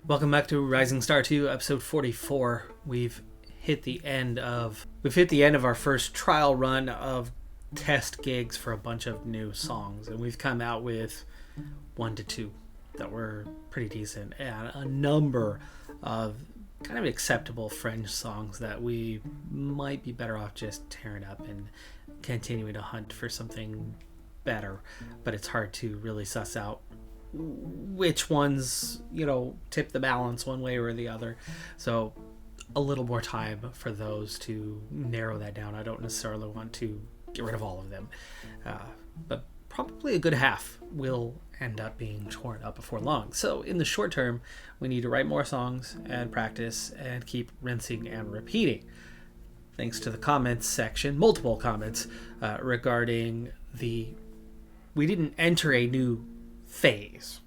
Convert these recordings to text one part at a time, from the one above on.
Welcome back to Rising Star 2, episode 44. We've hit the end of our first trial run of test gigs for a bunch of new songs, and we've come out with 1 to 2 that were pretty decent, and a number of kind of acceptable French songs that we might be better off just tearing up and continuing to hunt for something better. But it's hard to really suss out which ones, tip the balance one way or the other. So a little more time for those to narrow that down. I don't necessarily want to get rid of all of them, but probably a good half will end up being torn up before long. So in the short term, we need to write more songs and practice and keep rinsing and repeating. Thanks to the comments section, multiple comments regarding we didn't enter a new phase.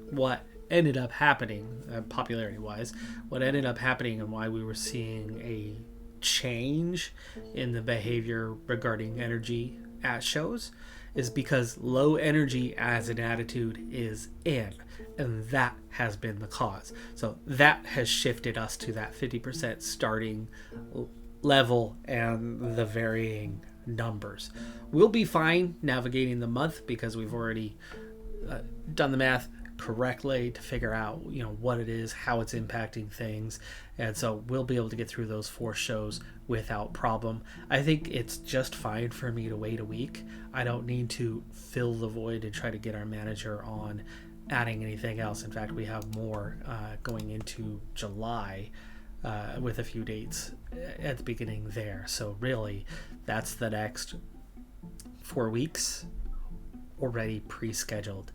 What ended up happening, popularity-wise, what ended up happening and why we were seeing a change in the behavior regarding energy at shows is because low energy as an attitude is in, and that has been the cause. So that has shifted us to that 50% starting level and the varying numbers. We'll be fine navigating the month because we've already done the math correctly to figure out what it is, how it's impacting things, and so we'll be able to get through those 4 shows without problem. I think it's just fine for me to wait a week. I don't need to fill the void and try to get our manager on adding anything else. In fact, we have more going into July with a few dates at the beginning there. So really, that's the next 4 weeks already pre-scheduled.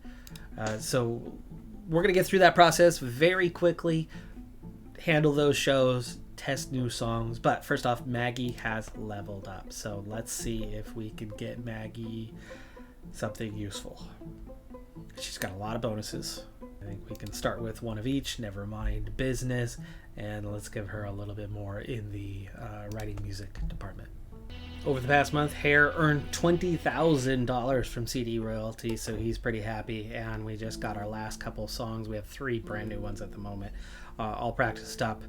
So we're going to get through that process very quickly, handle those shows, test new songs. But first off, Maggie has leveled up. So let's see if we can get Maggie something useful. She's got a lot of bonuses. I think we can start with one of each, never mind business, and let's give her a little bit more in the writing music department. Over the past month, Hare earned $20,000 from CD royalties, so he's pretty happy. And we just got our last couple songs. We have 3 brand new ones at the moment, all practiced up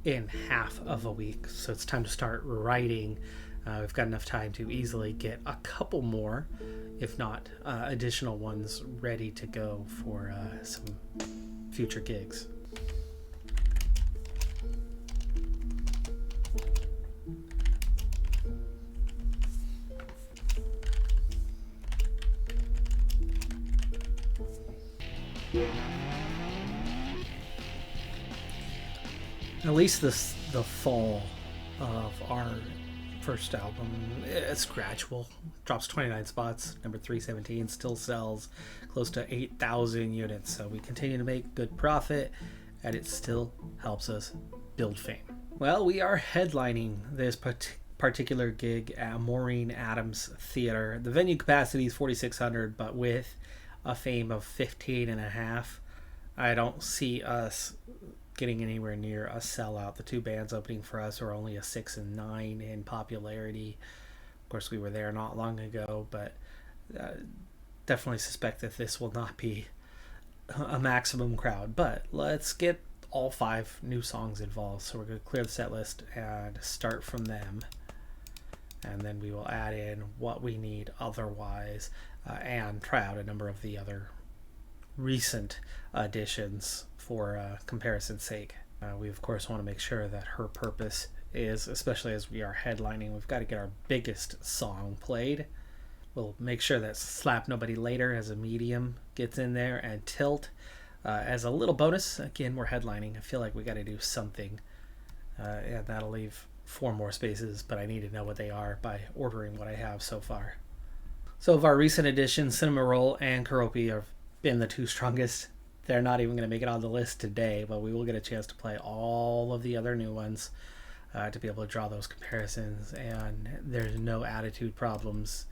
in half of a week. So it's time to start writing. We've got enough time to easily get a couple more, if not additional ones, ready to go for some future gigs. At least the fall of our first album, it's gradual. Drops 29 spots, number 317, still sells close to 8,000 units. So we continue to make good profit, and it still helps us build fame. Well, we are headlining this particular gig at Maureen Adams Theater. The venue capacity is 4,600, but with a fame of 15.5, I don't see us getting anywhere near a sellout. The 2 bands opening for us are only a 6 and 9 in popularity. Of course, we were there not long ago, but definitely suspect that this will not be a maximum crowd. But let's get all 5 new songs involved. So we're going to clear the set list and start from them. And then we will add in what we need otherwise and try out a number of the other recent additions for comparison's sake. We of course want to make sure that Her Purpose is, especially as we are headlining, we've got to get our biggest song played. We'll make sure that Slap Nobody Later as a medium gets in there, and Tilt as a little bonus. Again, we're headlining. I feel like we got to do something, and that'll leave 4 more spaces, but I need to know what they are by ordering what I have so far. So of our recent additions, Cinema Roll and Karopi have been the 2 strongest. They're not even going to make it on the list today, but we will get a chance to play all of the other new ones to be able to draw those comparisons. And there's no attitude problems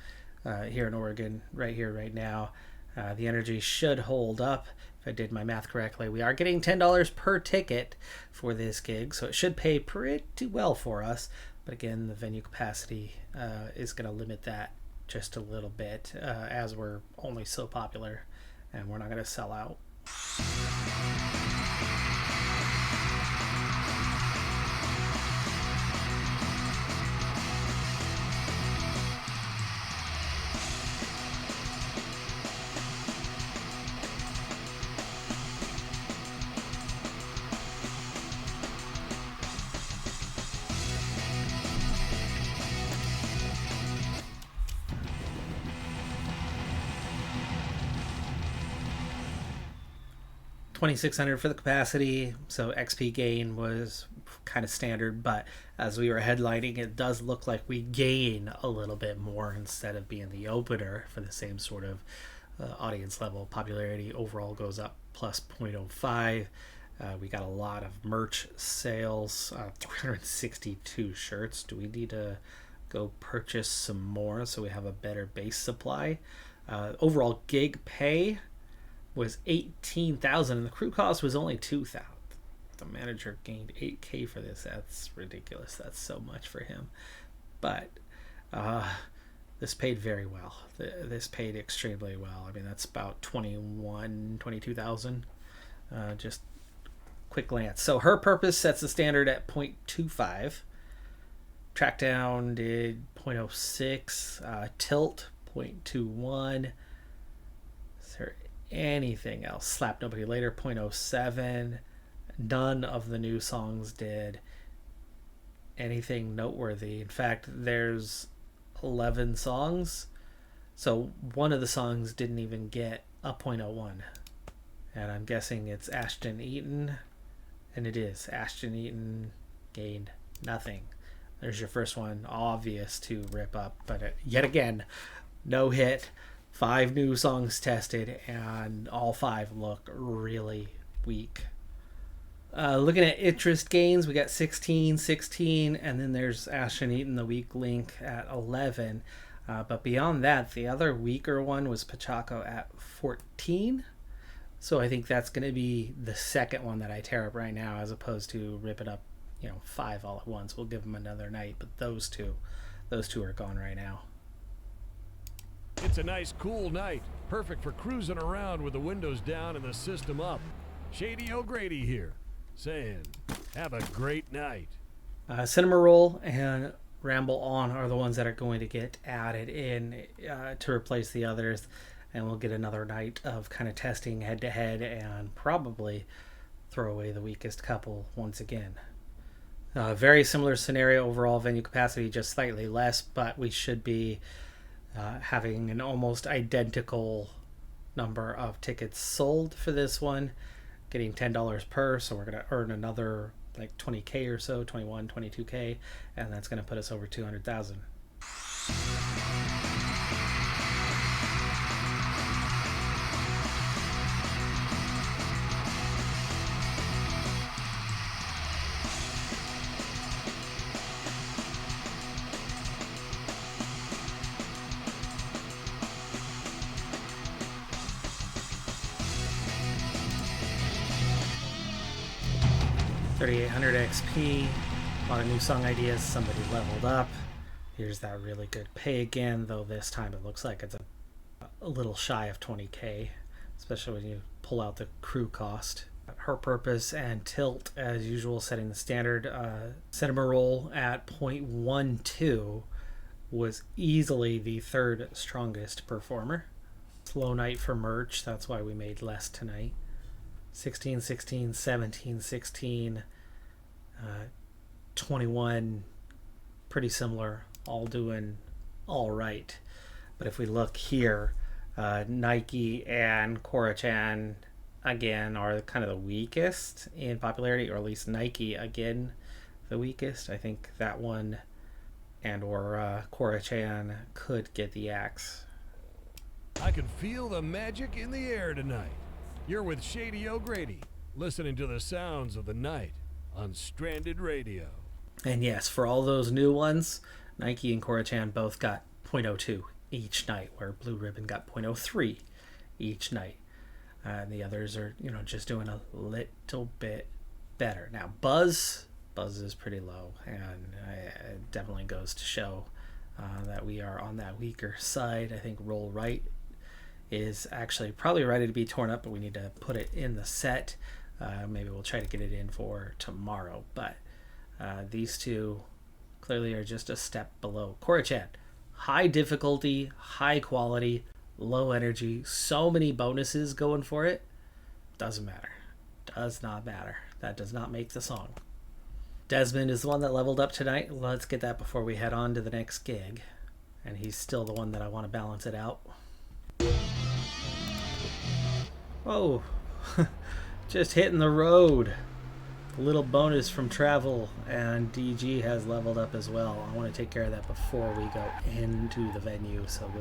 here in Oregon, right here, right now. The energy should hold up. If I did my math correctly, we are getting $10 per ticket for this gig, so it should pay pretty well for us. But again, the venue capacity is going to limit that just a little bit as we're only so popular and we're not going to sell out. 2600 for the capacity, so XP gain was kind of standard, but as we were headlining, it does look like we gain a little bit more instead of being the opener for the same sort of audience level. Popularity overall goes up plus 0.05. We got a lot of merch sales, 362 shirts. Do we need to go purchase some more so we have a better base supply? Overall gig pay was 18,000 and the crew cost was only 2,000. The manager gained 8K for this. That's ridiculous. That's so much for him. But this paid very well. This paid extremely well. I mean, that's about 22,000. Just quick glance. So her purpose sets the standard at 0.25. Trackdown did 0.06. Tilt 0.21. Is there anything else? Slap Nobody Later 0.07. None of the new songs did anything noteworthy. In fact, there's 11 songs, so one of the songs didn't even get a 0.01, and I'm guessing it's Ashton Eaton, and it is. Ashton Eaton gained nothing. There's your first one, obvious to rip up, but yet again, no hit. 5 new songs tested, and all 5 look really weak. Looking at interest gains, we got 16, and then there's Ashton Eaton, the weak link, at 11. But beyond that, the other weaker one was Pachaco at 14. So I think that's going to be the second one that I tear up right now, as opposed to ripping up, 5 all at once. We'll give them another night, but those two are gone right now. It's a nice, cool night. Perfect for cruising around with the windows down and the system up. Shady O'Grady here, saying, have a great night. Cinema Roll and Ramble On are the ones that are going to get added in to replace the others, and we'll get another night of kind of testing head-to-head and probably throw away the weakest couple once again. Very similar scenario overall, venue capacity just slightly less, but we should be having an almost identical number of tickets sold for this one, getting $10 per, so we're going to earn another like 20K or so, 21, 22K, and that's going to put us over 200,000. $3,800 XP, a lot of new song ideas, somebody leveled up. Here's that really good pay again, though this time it looks like it's a little shy of 20K, especially when you pull out the crew cost. Her Purpose and Tilt, as usual, setting the standard. Cinema Roll at 0.12 was easily the third strongest performer. Slow night for merch, that's why we made less tonight. 16, 17, 16, 21, pretty similar, all doing all right. But if we look here, Nike and Cora-chan again are kind of the weakest in popularity, or at least Nike again the weakest. I think that one and or Cora-chan could get the axe. I can feel the magic in the air tonight. You're with Shady O'Grady, listening to the sounds of the night on Stranded Radio. And yes, for all those new ones, Nike and Cora-chan both got 0.02 each night, where Blue Ribbon got 0.03 each night. And the others are, just doing a little bit better. Now, Buzz is pretty low, and it definitely goes to show that we are on that weaker side. I think Roll Right is actually probably ready to be torn up, but we need to put it in the set. Maybe we'll try to get it in for tomorrow, but these two clearly are just a step below. Cora-chan, high difficulty, high quality, low energy, so many bonuses going for it. Doesn't matter. Does not matter. That does not make the song. Desmond is the one that leveled up tonight. Let's get that before we head on to the next gig. And he's still the one that I want to balance it out. Oh, Just hitting the road. A little bonus from travel, and DG has leveled up as well. I want to take care of that before we go into the venue, so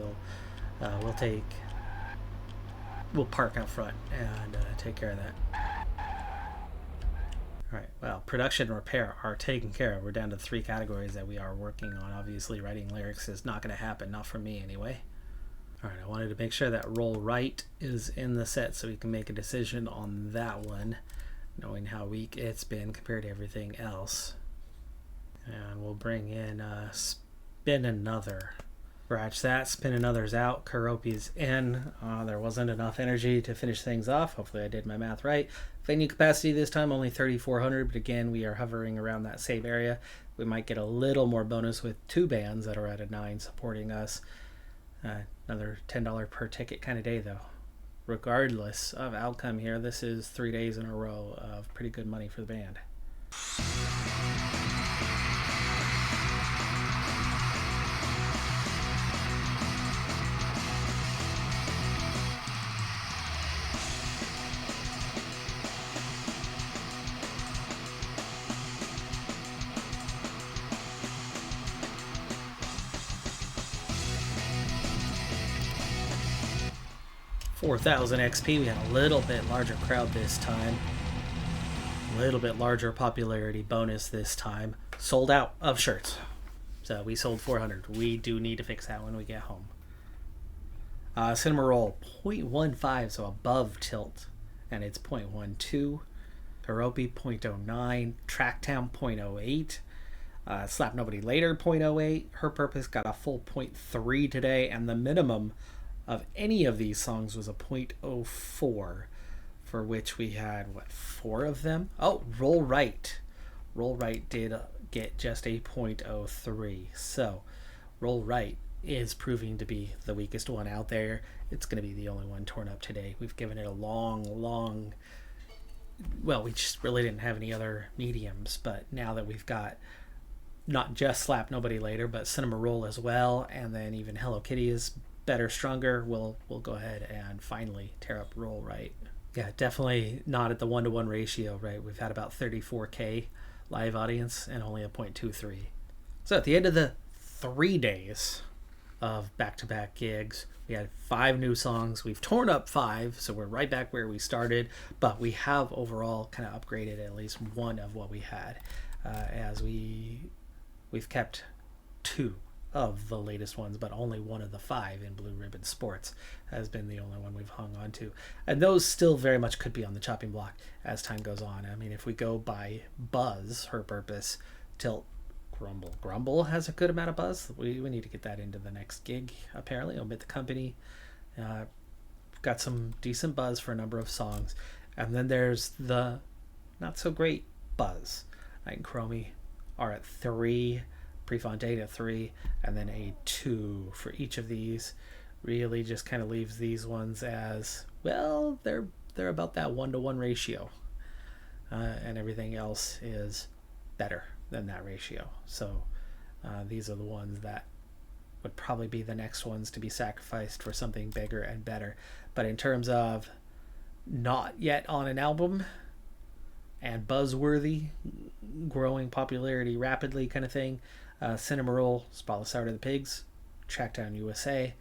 we'll park out front and take care of that. Alright, well, production and repair are taken care of. We're down to 3 categories that we are working on. Obviously, writing lyrics is not going to happen, not for me anyway. Alright, I wanted to make sure that roll right is in the set so we can make a decision on that one, knowing how weak it's been compared to everything else. And we'll bring in spin another. Scratch that, spin another's out, Karopi's in. There wasn't enough energy to finish things off. Hopefully I did my math right. Venue capacity this time only 3,400, but again we are hovering around that same area. We might get a little more bonus with 2 bands that are at a 9 supporting us. Another $10 per ticket kind of day though. Regardless of outcome here, this is 3 days in a row of pretty good money for the band. $4,000 XP. We had a little bit larger crowd this time. A little bit larger popularity bonus this time. Sold out of shirts. So we sold 400. We do need to fix that when we get home. Cinema Roll 0.15, so above tilt. And it's 0.12. Karopi 0.09. Tracktown 0.08. Slap Nobody Later 0.08. Her Purpose got a full 0.3 today. And the minimum of any of these songs was a 0.04, for which we had 4 of them. Oh, Roll Right did get just a 0.03. So Roll Right is proving to be the weakest one out there. It's going to be the only one torn up today. We've given it a long well, we just really didn't have any other mediums, but now that we've got not just Slap Nobody Later, but Cinema Roll as well, and then even Hello Kitty is better, stronger, we'll go ahead and finally tear up Roll Right. Yeah, definitely not at the 1-to-1 ratio, right? We've had about 34K live audience and only a 0.23. So at the end of the 3 days of back-to-back gigs, we had 5 new songs. We've torn up 5, so we're right back where we started, but we have overall kind of upgraded at least one of what we had, as we've kept 2 of the latest ones, but only one of the 5 in Blue Ribbon Sports has been the only one we've hung on to. And those still very much could be on the chopping block as time goes on. I mean, if we go by buzz, Her Purpose, Tilt, Grumble has a good amount of buzz. We need to get that into the next gig, apparently. Omit the Company. Got some decent buzz for a number of songs. And then there's the not so great buzz. Night and Chromie are at 3, Prefontaine at 3, and then a 2 for each of these. Really just kind of leaves these ones as, well, they're about that 1-to-1 ratio. And everything else is better than that ratio. So these are the ones that would probably be the next ones to be sacrificed for something bigger and better. But in terms of not yet on an album and buzzworthy, growing popularity rapidly kind of thing, Cinema Roll, Spotless Heart of the Pigs, Trackdown USA,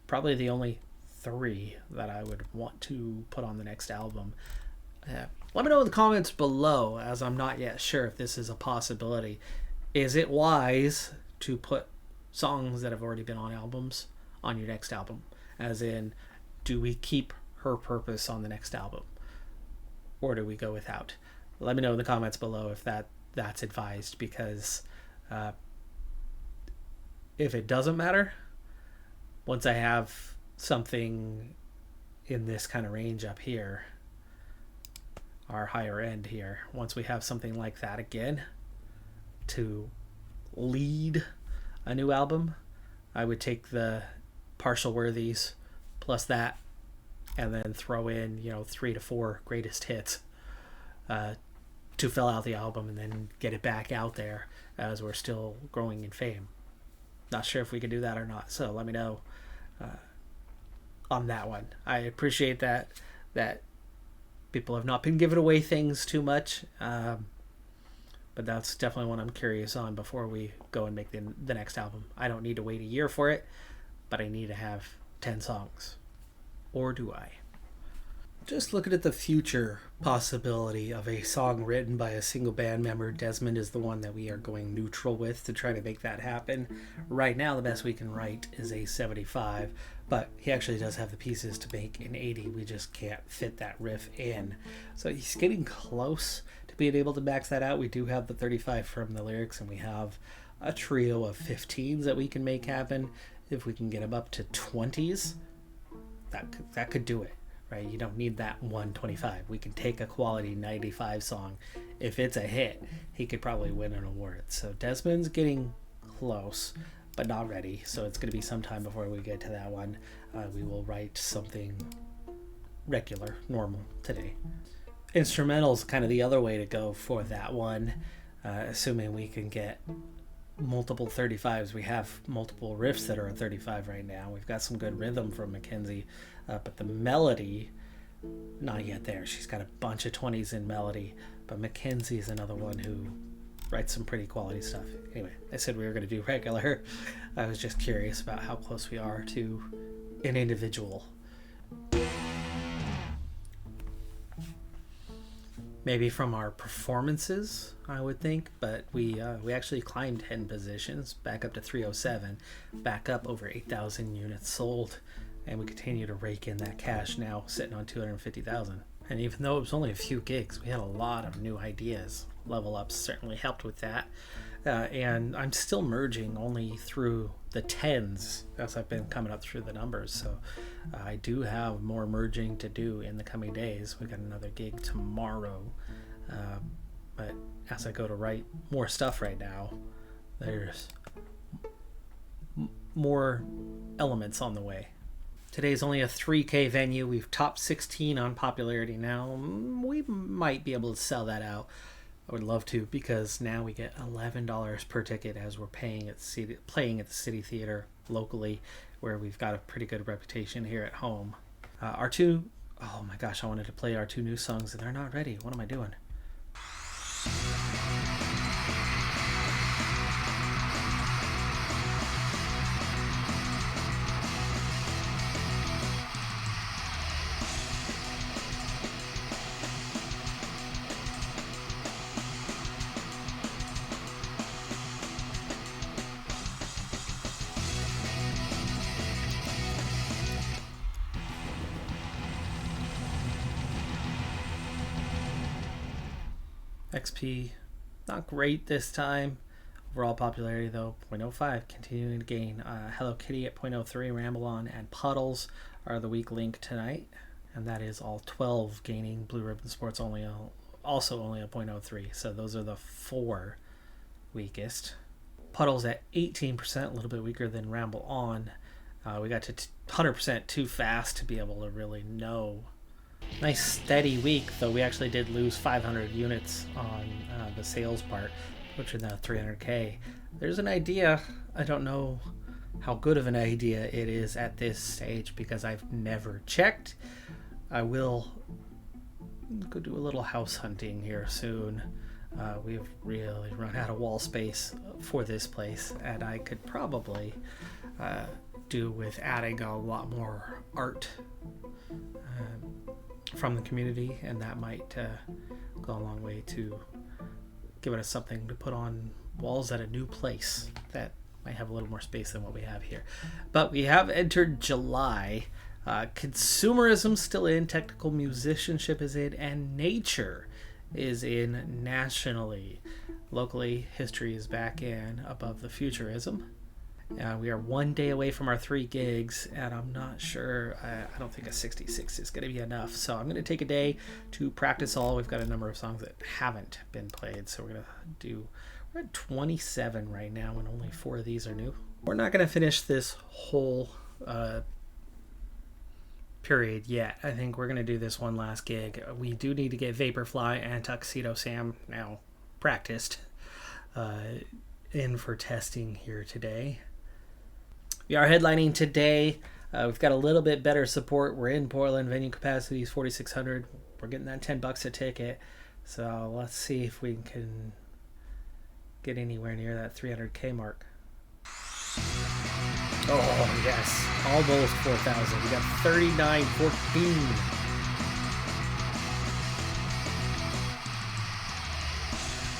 probably the only 3 that I would want to put on the next album. Let me know in the comments below, as I'm not yet sure if this is a possibility. Is it wise to put songs that have already been on albums on your next album? As in, do we keep Her Purpose on the next album? Or do we go without? Let me know in the comments below if that's advised, because if it doesn't matter, once I have something in this kind of range up here, our higher end here, once we have something like that again to lead a new album, I would take the partial worthies plus that and then throw in 3 to 4 greatest hits to fill out the album, and then get it back out there as we're still growing in fame. Not sure if we can do that or not, so let me know on that one. I appreciate that People have not been giving away things too much, but that's definitely one I'm curious on before we go and make the next album. I don't need to wait a year for it, but I need to have 10 songs. Or do I? Just looking at the future possibility of a song written by a single band member, Desmond is the one that we are going neutral with to try to make that happen. Right now, the best we can write is a 75, but he actually does have the pieces to make an 80. We just can't fit that riff in. So he's getting close to being able to max that out. We do have the 35 from the lyrics, and we have a trio of 15s that we can make happen. If we can get them up to 20s, that could do it. Right? You don't need that 125. We can take a quality 95 song. If it's a hit, he could probably win an award. So Desmond's getting close, but not ready. So it's going to be some time before we get to that one. We will write something regular, normal today. Instrumental's kind of the other way to go for that one, assuming we can get multiple 35s. We have multiple riffs that are at 35 right now. We've got some good rhythm from Mackenzie, but the melody, not yet there. She's got a bunch of 20s in melody, but Mackenzie is another one who writes some pretty quality stuff. Anyway, I said we were going to do regular. I was just curious about how close we are to an individual. Maybe from our performances, I would think, but we actually climbed 10 positions, back up to 307, back up over 8,000 units sold, and we continue to rake in that cash, now sitting on 250,000. And even though it was only a few gigs, we had a lot of new ideas. Level Ups certainly helped with that. And I'm still merging only through the 10s as I've been coming up through the numbers. So I do have more merging to do in the coming days. We got another gig tomorrow. But as I go to write more stuff right now, there's more elements on the way. Today's only a 3K venue. We've topped 16 on popularity now. We might be able to sell that out. I would love to, because now we get $11 per ticket as we're playing at the City Theater locally, where we've got a pretty good reputation here at home. Oh my gosh, I wanted to play our 2 new songs and they're not ready. What am I doing? XP, not great this time. Overall popularity though, 0.05, continuing to gain. Hello Kitty at 0.03, Ramble On and Puddles are the weak link tonight. And that is all 12 gaining. Blue Ribbon Sports also only a 0.03. So those are the 4 weakest. Puddles at 18%, a little bit weaker than Ramble On. We got to 100% too fast to be able to really know. Nice steady week, though we actually did lose 500 units on the sales part, which are now 300K. There's an idea. I don't know how good of an idea it is at this stage because I've never checked. I will go do a little house hunting here soon. We've really run out of wall space for this place, and I could probably do with adding a lot more art from the community, and that might go a long way to giving us something to put on walls at a new place that might have a little more space than what we have here. But we have entered July. Consumerism still in, technical musicianship is in, and nature is in nationally. Locally, history is back in above the futurism. We are 1 day away from our 3 gigs, and I'm not sure. I don't think a 66 is going to be enough. So I'm going to take a day to practice all. We've got a number of songs that haven't been played, so we're at 27 right now, and only 4 of these are new. We're not going to finish this whole period yet. I think we're going to do this one last gig. We do need to get Vaporfly and Tuxedo Sam now practiced in for testing here today. We are headlining today. We've got a little bit better support. We're in Portland. Venue capacity is 4,600. We're getting that $10 a ticket. So let's see if we can get anywhere near that 300K mark. Oh, yes. Almost 4,000. We got 39.14.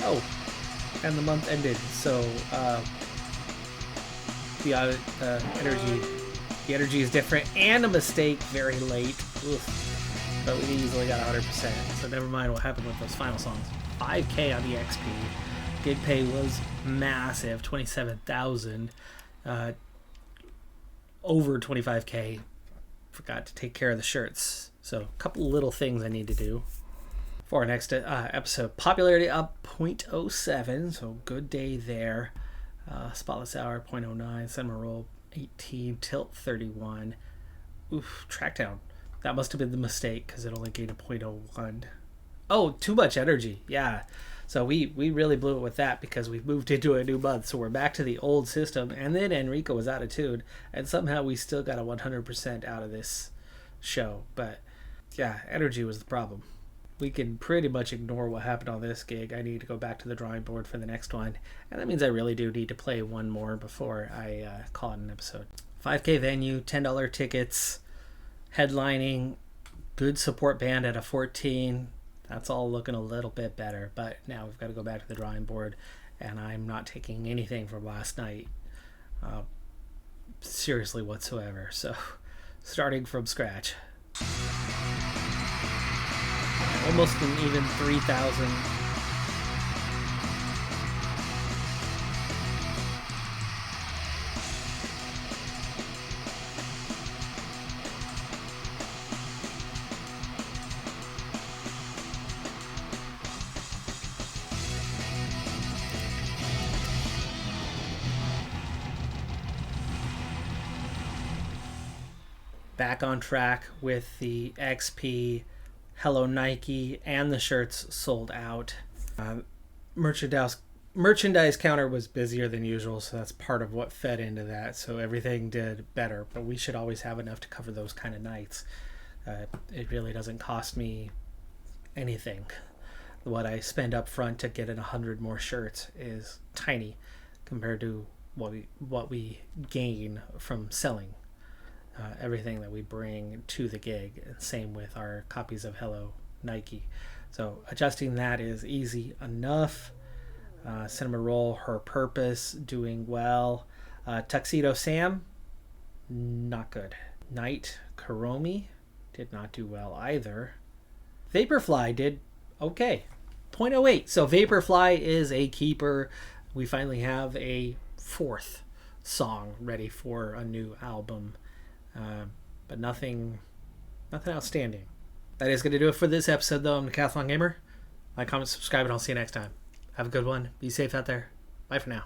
Oh, and the month ended. So the energy is different, and a mistake very late. Oof. But we easily got 100%. So never mind what happened with those final songs. 5K on the XP. Gig pay was massive, 27,000. Over 25K. Forgot to take care of the shirts. So a couple little things I need to do for our next episode. Popularity up 0.07, so good day there. Spotless hour 0.09, cinema roll 18, tilt 31. Oof, track down. That must have been the mistake because it only gained a 0.01. Oh, too much energy. Yeah. So we really blew it with that because we moved into a new month. So we're back to the old system. And then Enrico was out of tune. And somehow we still got a 100% out of this show. But yeah, energy was the problem. We can pretty much ignore what happened on this gig. I need to go back to the drawing board for the next one. And that means I really do need to play one more before I call it an episode. 5K venue, $10 tickets, headlining, good support band at a 14. That's all looking a little bit better, but now we've got to go back to the drawing board, and I'm not taking anything from last night seriously whatsoever. So starting from scratch. Almost an even 3,000. Back on track with the XP, Hello Nike, and the shirts sold out. Merchandise counter was busier than usual, so that's part of what fed into that. So everything did better, but we should always have enough to cover those kind of nights. It really doesn't cost me anything. What I spend up front to get in 100 more shirts is tiny compared to what we gain from selling everything that we bring to the gig. And same with our copies of Hello Nike. So adjusting that is easy enough. Cinema Roll, Her Purpose, doing well. Tuxedo Sam, not good. Night Karomi did not do well either. Vaporfly did okay, 0.08. So Vaporfly is a keeper. We finally have a fourth song ready for a new album. But nothing outstanding. That is going to do it for this episode, though. I'm Decathlon Gamer. Like, comment, subscribe, and I'll see you next time. Have a good one. Be safe out there. Bye for now.